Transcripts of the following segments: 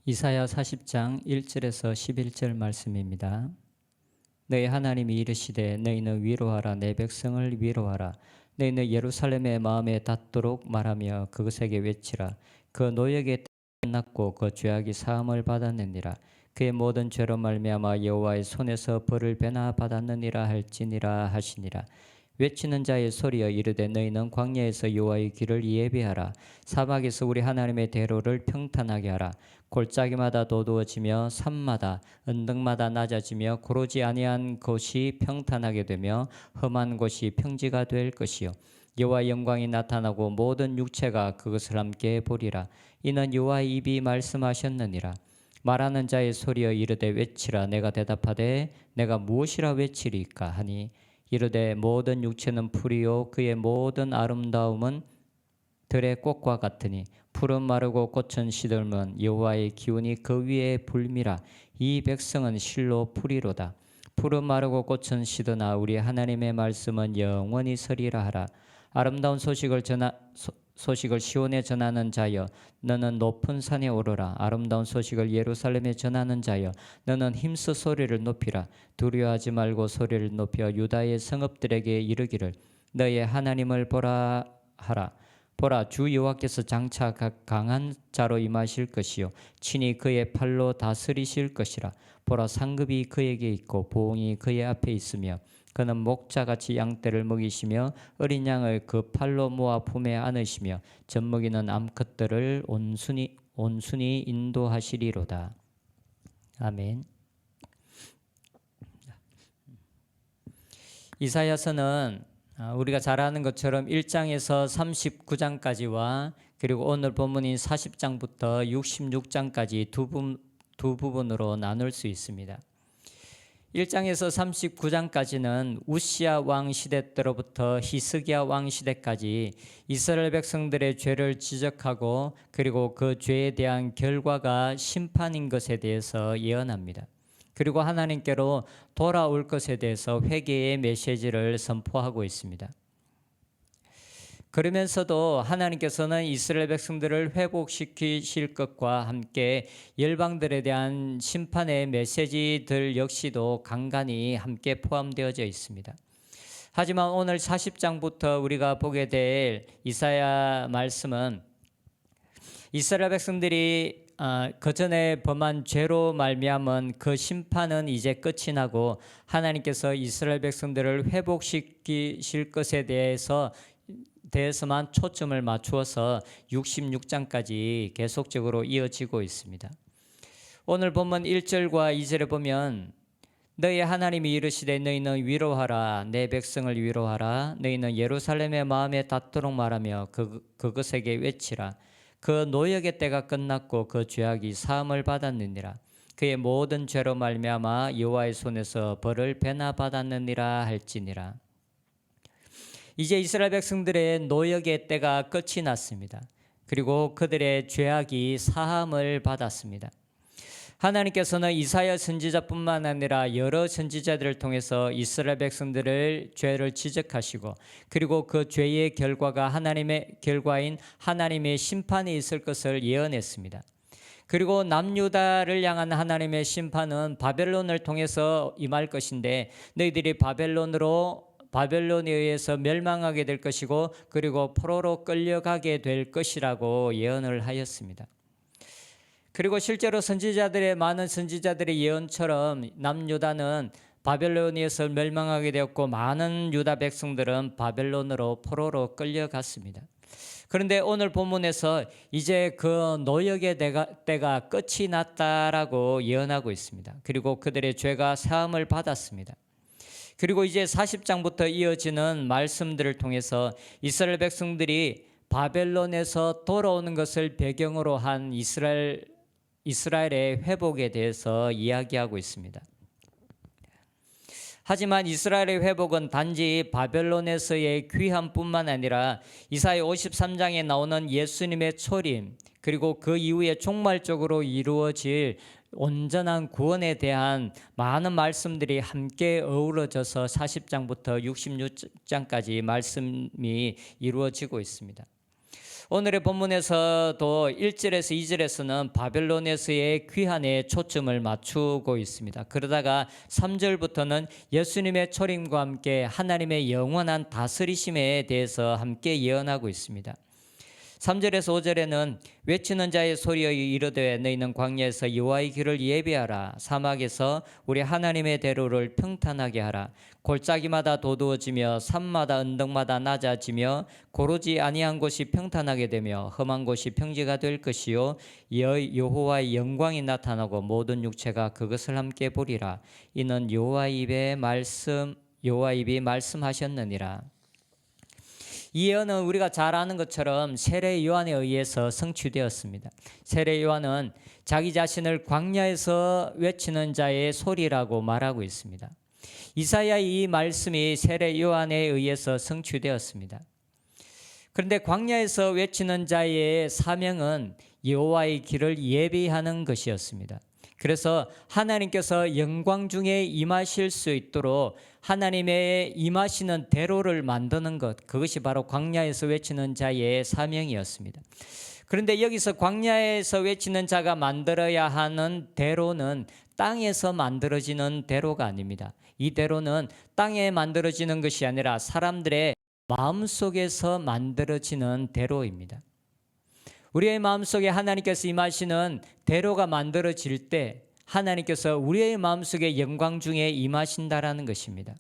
이사야 40장 1절에서 11절 말씀입니다. 너희 하나님이 이르시되 너희는 위로하라 내 백성을 위로하라. 너희는 예루살렘의 마음에 닿도록 말하며 그것에게 외치라. 그 노역의 때가 끝났고 그 죄악이 사함을 받았느니라. 그의 모든 죄로 말미암아 여호와의 손에서 벌을 배나 받았느니라 할지니라 하시니라. 외치는 자의 소리여 이르되 너희는 광야에서 여호와의 길을 예비하라. 사막에서 우리 하나님의 대로를 평탄하게 하라. 골짜기마다 도두어지며 산마다 언덕마다 낮아지며 고르지 아니한 곳이 평탄하게 되며 험한 곳이 평지가 될 것이요 여호와의 영광이 나타나고 모든 육체가 그것을 함께 보리라. 이는 여호와의 입이 말씀하셨느니라. 말하는 자의 소리여 이르되 외치라. 내가 대답하되 내가 무엇이라 외치리까 하니 이르되 모든 육체는 풀이요 그의 모든 아름다움은 들의 꽃과 같으니 풀은 마르고 꽃은 시들면 여호와의 기운이 그 위에 불미라. 이 백성은 실로 풀이로다. 풀은 마르고 꽃은 시드나 우리 하나님의 말씀은 영원히 서리라 하라. 아름다운 소식을 시온에 전하는 자여 너는 높은 산에 오르라. 아름다운 소식을 예루살렘에 전하는 자여 너는 힘써 소리를 높이라. 두려워하지 말고 소리를 높여 유다의 성읍들에게 이르기를 너의 하나님을 보라 하라. 보라 주 여호와께서 장차 강한 자로 임하실 것이요 친히 그의 팔로 다스리실 것이라. 보라 상급이 그에게 있고 보응이 그의 앞에 있으며 그는 목자같이 양떼를 먹이시며 어린 양을 그 팔로 모아 품에 안으시며 젖먹이는 암컷들을 온순히 인도하시리로다. 아멘. 이사야서는 우리가 잘 아는 것처럼 1장에서 39장까지와 그리고 오늘 본문인 40장부터 66장까지 두 부분으로 나눌 수 있습니다. 1장에서 39장까지는 우시야 왕 시대 때로부터 히스기야 왕 시대까지 이스라엘 백성들의 죄를 지적하고 그리고 그 죄에 대한 결과가 심판인 것에 대해서 예언합니다. 그리고 하나님께로 돌아올 것에 대해서 회개의 메시지를 선포하고 있습니다. 그러면서도 하나님께서는 이스라엘 백성들을 회복시키실 것과 함께 열방들에 대한 심판의 메시지들 역시도 간간히 함께 포함되어져 있습니다. 하지만 오늘 40장부터 우리가 보게 될 이사야 말씀은 이스라엘 백성들이 그전에 범한 죄로 말미암은 그 심판은 이제 끝이 나고 하나님께서 이스라엘 백성들을 회복시키실 것에 대해서만 초점을 맞추어서 66장까지 계속적으로 이어지고 있습니다. 오늘 본문 1절과 2절에 보면 너희 하나님이 이르시되 너희는 위로하라 내 백성을 위로하라. 너희는 예루살렘의 마음에 닿도록 말하며 그것에게 외치라. 그 노역의 때가 끝났고 그 죄악이 사함을 받았느니라. 그의 모든 죄로 말미암아 여호와의 손에서 벌을 배나 받았느니라 할지니라. 이제 이스라엘 백성들의 노역의 때가 끝이 났습니다. 그리고 그들의 죄악이 사함을 받았습니다. 하나님께서는 이사야 선지자뿐만 아니라 여러 선지자들을 통해서 이스라엘 백성들을 죄를 지적하시고 그리고 그 죄의 결과가 결과인 하나님의 심판이 있을 것을 예언했습니다. 그리고 남유다를 향한 하나님의 심판은 바벨론을 통해서 임할 것인데 너희들이 바벨론에 의해서 멸망하게 될 것이고 그리고 포로로 끌려가게 될 것이라고 예언을 하였습니다. 그리고 실제로 많은 선지자들의 예언처럼 남유다는 바벨론에서 멸망하게 되었고 많은 유다 백성들은 바벨론으로 포로로 끌려갔습니다. 그런데 오늘 본문에서 이제 그 노역의 때가 끝이 났다라고 예언하고 있습니다. 그리고 그들의 죄가 사함을 받았습니다. 그리고 이제 40장부터 이어지는 말씀들을 통해서 이스라엘 백성들이 바벨론에서 돌아오는 것을 배경으로 한 이스라엘의 회복에 대해서 이야기하고 있습니다. 하지만 이스라엘의 회복은 단지 바벨론에서의 귀환뿐만 아니라 이사야 53장에 나오는 예수님의 초림 그리고 그 이후에 종말적으로 이루어질 온전한 구원에 대한 많은 말씀들이 함께 어우러져서 40장부터 66장까지 말씀이 이루어지고 있습니다. 오늘의 본문에서도 1절에서 2절에서는 바벨론에서의 귀환에 초점을 맞추고 있습니다. 그러다가 3절부터는 예수님의 초림과 함께 하나님의 영원한 다스리심에 대해서 함께 예언하고 있습니다. 3절에서 5절에는 외치는 자의 소리여 이르되 너희는 광야에서 여호와의 길을 예비하라. 사막에서 우리 하나님의 대로를 평탄하게 하라. 골짜기마다 도두어지며 산마다 언덕마다 낮아지며 고르지 아니한 곳이 평탄하게 되며 험한 곳이 평지가 될 것이요 여호와의 영광이 나타나고 모든 육체가 그것을 함께 보리라. 이는 여호와 입이 말씀하셨느니라. 이 예언은 우리가 잘 아는 것처럼 세례 요한에 의해서 성취되었습니다. 세례 요한은 자기 자신을 광야에서 외치는 자의 소리라고 말하고 있습니다. 이사야의 이 말씀이 세례 요한에 의해서 성취되었습니다. 그런데 광야에서 외치는 자의 사명은 여호와의 길을 예비하는 것이었습니다. 그래서 하나님께서 영광 중에 임하실 수 있도록 하나님의 임하시는 대로를 만드는 것, 그것이 바로 광야에서 외치는 자의 사명이었습니다. 그런데 여기서 광야에서 외치는 자가 만들어야 하는 대로는 땅에서 만들어지는 대로가 아닙니다. 이 대로는 땅에 만들어지는 것이 아니라 사람들의 마음속에서 만들어지는 대로입니다. 우리의 마음속에 하나님께서 임하시는 대로가 만들어질 때 하나님께서 우리의 마음속에 영광 중에 임하신다라는 것입니다.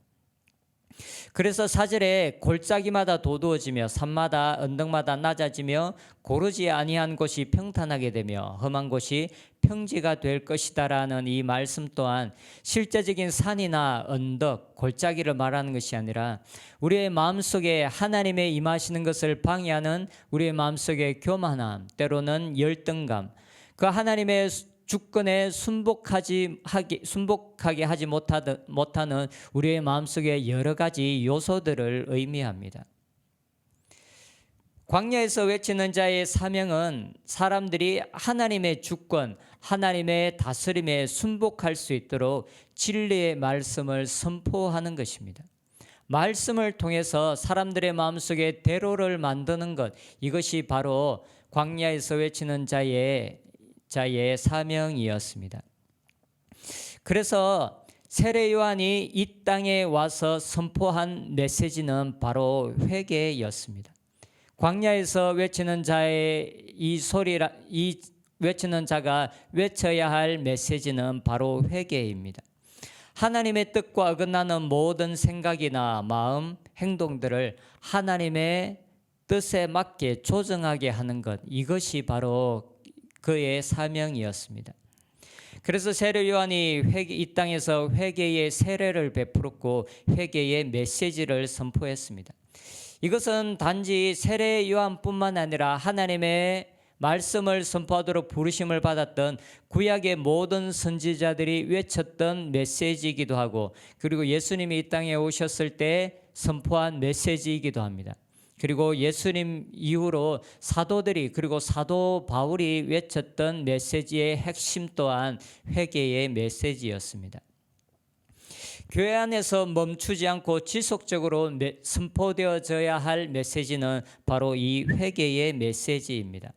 그래서 4절에 골짜기마다 도두어지며 산마다 언덕마다 낮아지며 고르지 아니한 곳이 평탄하게 되며 험한 곳이 평지가 될 것이다라는 이 말씀 또한 실제적인 산이나 언덕, 골짜기를 말하는 것이 아니라 우리의 마음속에 하나님의 임하시는 것을 방해하는 우리의 마음속의 교만함, 때로는 열등감, 그 하나님의 주권에 순복하게 하지 못하는 우리의 마음속의 여러 가지 요소들을 의미합니다. 광야에서 외치는 자의 사명은 사람들이 하나님의 주권, 하나님의 다스림에 순복할 수 있도록 진리의 말씀을 선포하는 것입니다. 말씀을 통해서 사람들의 마음속에 대로를 만드는 것, 이것이 바로 광야에서 외치는 자의 사명이었습니다. 그래서 세례 요한이 이 땅에 와서 선포한 메시지는 바로 회개였습니다. 광야에서 외치는 자의 이 외치는 자가 외쳐야 할 메시지는 바로 회개입니다. 하나님의 뜻과 어긋나는 모든 생각이나 마음, 행동들을 하나님의 뜻에 맞게 조정하게 하는 것, 이것이 바로 그의 사명이었습니다. 그래서 세례 요한이 이 땅에서 회개의 세례를 베풀었고 회개의 메시지를 선포했습니다. 이것은 단지 세례 요한뿐만 아니라 하나님의 말씀을 선포하도록 부르심을 받았던 구약의 모든 선지자들이 외쳤던 메시지이기도 하고, 그리고 예수님이 이 땅에 오셨을 때 선포한 메시지이기도 합니다. 그리고 예수님 이후로 사도들이, 그리고 사도 바울이 외쳤던 메시지의 핵심 또한 회개의 메시지였습니다. 교회 안에서 멈추지 않고 지속적으로 선포되어져야 할 메시지는 바로 이 회개의 메시지입니다.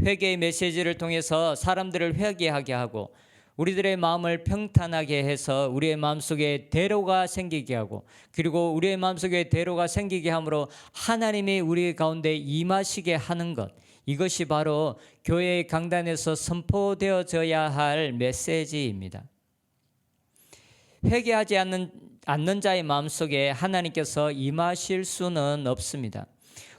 회개의 메시지를 통해서 사람들을 회개하게 하고 우리들의 마음을 평탄하게 해서 우리의 마음속에 대로가 생기게 하고, 그리고 우리의 마음속에 대로가 생기게 함으로 하나님이 우리 가운데 임하시게 하는 것, 이것이 바로 교회의 강단에서 선포되어져야 할 메시지입니다. 회개하지 않는 자의 마음속에 하나님께서 임하실 수는 없습니다.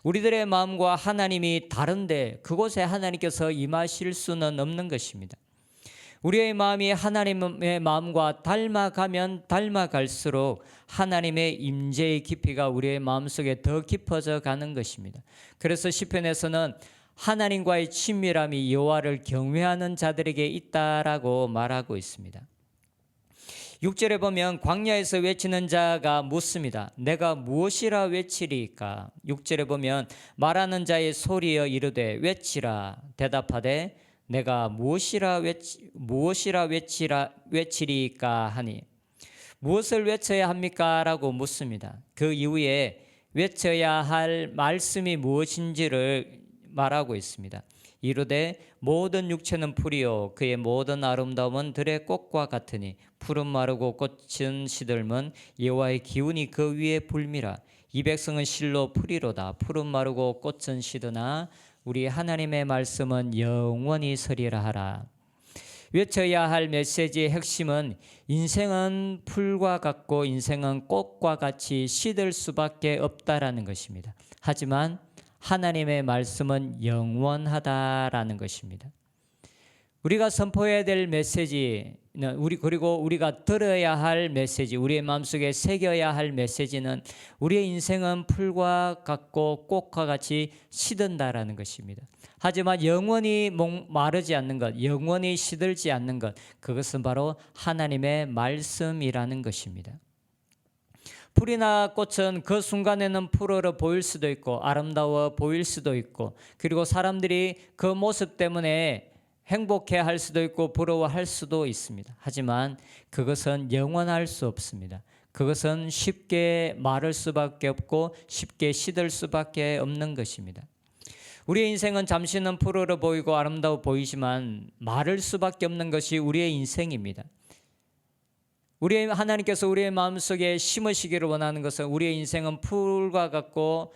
우리들의 마음과 하나님이 다른데 그곳에 하나님께서 임하실 수는 없는 것입니다. 우리의 마음이 하나님의 마음과 닮아가면 닮아갈수록 하나님의 임재의 깊이가 우리의 마음속에 더 깊어져 가는 것입니다. 그래서 시편에서는 하나님과의 친밀함이 여호와를 경외하는 자들에게 있다라고 말하고 있습니다. 6절에 보면 광야에서 외치는 자가 묻습니다. 내가 무엇이라 외치리까? 6절에 보면 말하는 자의 소리여 이르되 외치라. 대답하되 내가 무엇이라 외치리까 하니, 무엇을 외쳐야 합니까? 라고 묻습니다. 그 이후에 외쳐야 할 말씀이 무엇인지를 말하고 있습니다. 이르되 모든 육체는 풀이요 그의 모든 아름다움은 들의 꽃과 같으니 푸른 마르고 꽃은 시들면 여호와의 기운이 그 위에 불미라. 이 백성은 실로 풀이로다. 푸른 마르고 꽃은 시드나 우리 하나님의 말씀은 영원히 서리라 하라. 외쳐야 할 메시지의 핵심은 인생은 풀과 같고 인생은 꽃과 같이 시들 수밖에 없다라는 것입니다. 하지만 하나님의 말씀은 영원하다라는 것입니다. 우리가 선포해야 될 메시지는 그리고 우리가 들어야 할 메시지, 우리의 마음속에 새겨야 할 메시지는 우리의 인생은 풀과 같고 꽃과 같이 시든다라는 것입니다. 하지만 영원히 마르지 않는 것, 영원히 시들지 않는 것, 그것은 바로 하나님의 말씀이라는 것입니다. 풀이나 꽃은 그 순간에는 푸르러 보일 수도 있고 아름다워 보일 수도 있고 그리고 사람들이 그 모습 때문에 행복해 할 수도 있고 부러워할 수도 있습니다. 하지만 그것은 영원할 수 없습니다. 그것은 쉽게 마를 수밖에 없고 쉽게 시들 수밖에 없는 것입니다. 우리의 인생은 잠시는 푸르러 보이고 아름다워 보이지만 마를 수밖에 없는 것이 우리의 인생입니다. 하나님께서 우리의 마음속에 심으시기를 원하는 것은 우리의 인생은 풀과 같고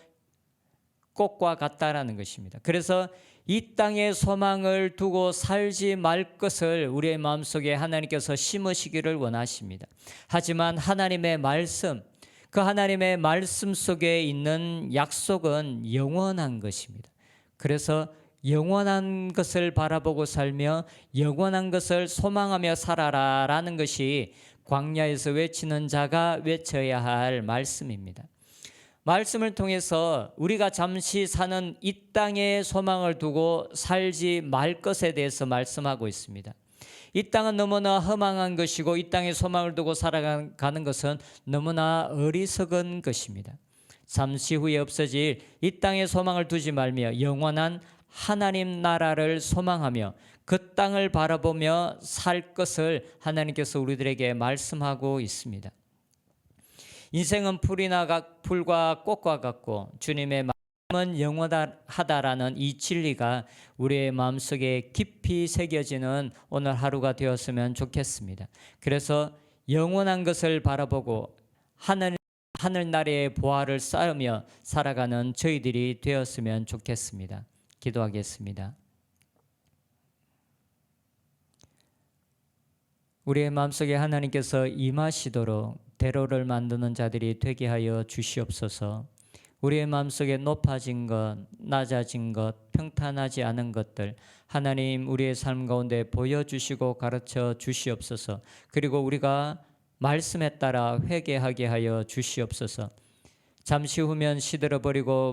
꽃과 같다라는 것입니다. 그래서 이 땅에 소망을 두고 살지 말 것을 우리의 마음속에 하나님께서 심으시기를 원하십니다. 하지만 하나님의 말씀, 그 하나님의 말씀 속에 있는 약속은 영원한 것입니다. 그래서 영원한 것을 바라보고 살며 영원한 것을 소망하며 살아라라는 것이 광야에서 외치는 자가 외쳐야 할 말씀입니다. 말씀을 통해서 우리가 잠시 사는 이 땅에 소망을 두고 살지 말 것에 대해서 말씀하고 있습니다. 이 땅은 너무나 허망한 것이고 이 땅에 소망을 두고 살아가는 것은 너무나 어리석은 것입니다. 잠시 후에 없어질 이 땅에 소망을 두지 말며 영원한 하나님 나라를 소망하며 그 땅을 바라보며 살 것을 하나님께서 우리들에게 말씀하고 있습니다. 인생은 풀과 꽃과 같고 주님의 말씀은 영원하다라는 이 진리가 우리의 마음속에 깊이 새겨지는 오늘 하루가 되었으면 좋겠습니다. 그래서 영원한 것을 바라보고 하늘나라의 보화를 쌓으며 살아가는 저희들이 되었으면 좋겠습니다. 기도하겠습니다. 우리의 마음속에 하나님께서 임하시도록 대로를 만드는 자들이 되게 하여 주시옵소서. 우리의 마음속에 높아진 것, 낮아진 것, 평탄하지 않은 것들 하나님 우리의 삶 가운데 보여주시고 가르쳐 주시옵소서. 그리고 우리가 말씀에 따라 회개하게 하여 주시옵소서. 잠시 후면 시들어버리고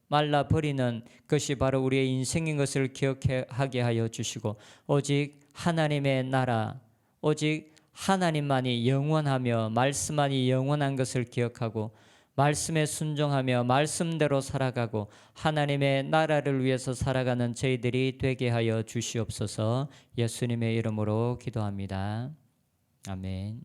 말라버리는 것이 바로 우리의 인생인 것을 기억하게 하여 주시고 오직 하나님의 나라, 오직 하나님만이 영원하며 말씀만이 영원한 것을 기억하고 말씀에 순종하며 말씀대로 살아가고 하나님의 나라를 위해서 살아가는 저희들이 되게 하여 주시옵소서. 예수님의 이름으로 기도합니다. 아멘.